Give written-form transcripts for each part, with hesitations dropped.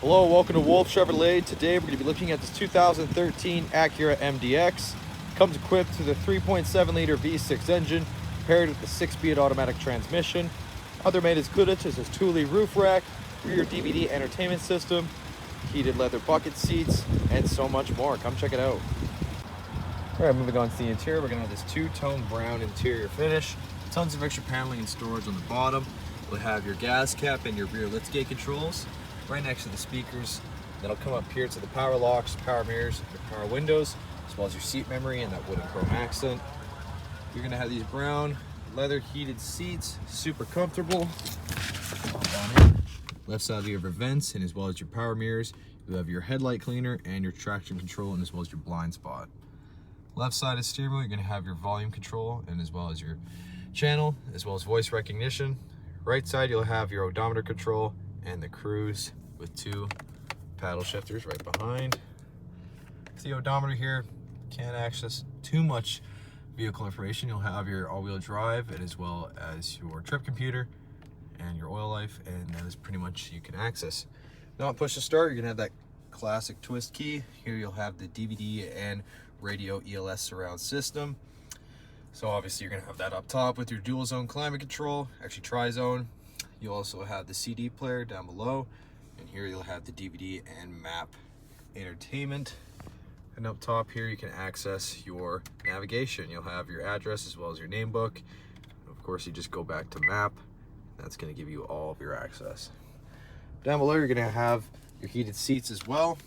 Hello, welcome to Wolfe Chevrolet. Today we're going to be looking at this 2013 Acura MDX. Comes equipped with a 3.7 liter V6 engine paired with a 6-speed automatic transmission. Other maintenance goodies is this Thule roof rack, rear DVD entertainment system, heated leather bucket seats, and so much more. Come check it out. Alright, moving on to the interior, we're going to have this two-tone brown interior finish. Tons of extra paneling and storage on the bottom. We'll have your gas cap and your rear liftgate controls right next to the speakers. That'll come up here to the power locks, power mirrors, your power windows, as well as your seat memory and that wooden chrome accent. You're going to have these brown leather heated seats, super comfortable. Left side of your vents and as well as your power mirrors. You have your headlight cleaner and your traction control and as well as your blind spot. Left side of the steering wheel, you're going to have your volume control and as well as your channel, as well as voice recognition. Right side, you'll have your odometer control and the cruise with 2 paddle shifters right behind. The odometer here can't access too much vehicle information. You'll have your all-wheel drive and as well as your trip computer and your oil life, and that is pretty much you can access. Now push to start, you're gonna have that classic twist key. Here you'll have the DVD and radio ELS surround system. So obviously you're gonna have that up top with your dual zone climate control, actually tri-zone. You'll also have the CD player down below, and here you'll have the DVD and map entertainment. And up top here you can access your navigation. You'll have your address as well as your name book. Of course you just go back to map. That's going to give you all of your access. Down below you're going to have your heated seats as well,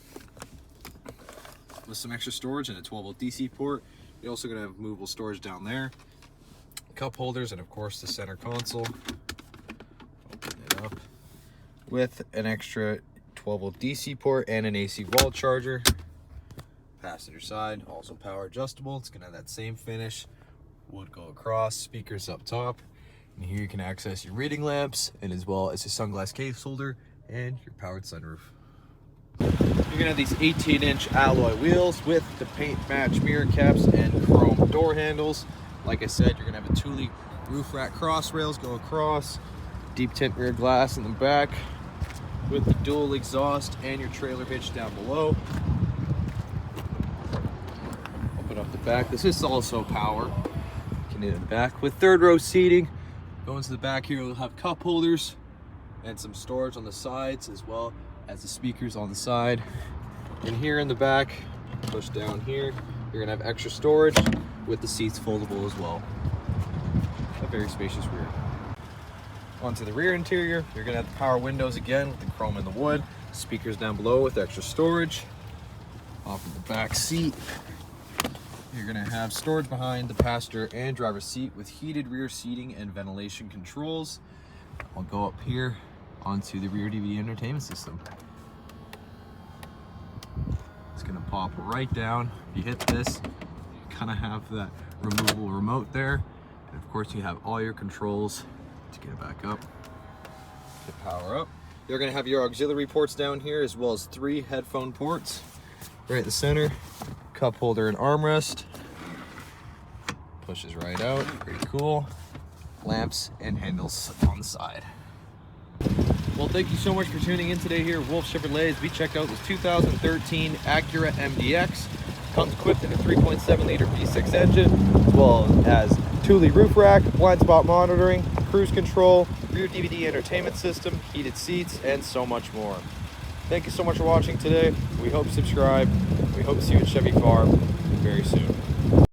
with some extra storage and a 12-volt DC port. You're also going to have movable storage down there, cup holders, and of course the center console. Open it up with an extra 12-volt DC port and an AC wall charger. Passenger side, also power adjustable. It's going to have that same finish. Wood go across, speakers up top. And here you can access your reading lamps and as well as a sunglass case holder and your powered sunroof. You're gonna have these 18-inch alloy wheels with the paint match mirror caps and chrome door handles. Like I said, you're gonna have a Thule roof rack cross rails go across, deep tint rear glass in the back with the dual exhaust and your trailer hitch down below. Open up the back. This is also power. You can hit it back with third row seating. Going to the back here, we'll have cup holders and some storage on the sides as well as the speakers on the side. And here in the back, push down here, you're gonna have extra storage with the seats foldable as well. A very spacious rear. Onto the rear interior, you're gonna have the power windows again with the chrome and the wood, speakers down below with extra storage. Off of the back seat, you're gonna have storage behind the passenger and driver's seat with heated rear seating and ventilation controls. I'll go up here onto the rear DVD entertainment system. It's gonna pop right down. If you hit this, you kind of have that removable remote there. And of course you have all your controls to get it back up, to power up. You're gonna have your auxiliary ports down here as well as 3 headphone ports. Right at the center, cup holder and armrest. Pushes right out, pretty cool. Lamps and handles on the side. Well, thank you so much for tuning in today here at Wolfe Chevrolet as we checked out this 2013 Acura MDX. Comes equipped in a 3.7 liter V6 engine, as well as Thule roof rack, blind spot monitoring, cruise control, rear DVD entertainment system, heated seats, and so much more. Thank you so much for watching today. We hope you subscribe. We hope to see you at Chevy Farm very soon.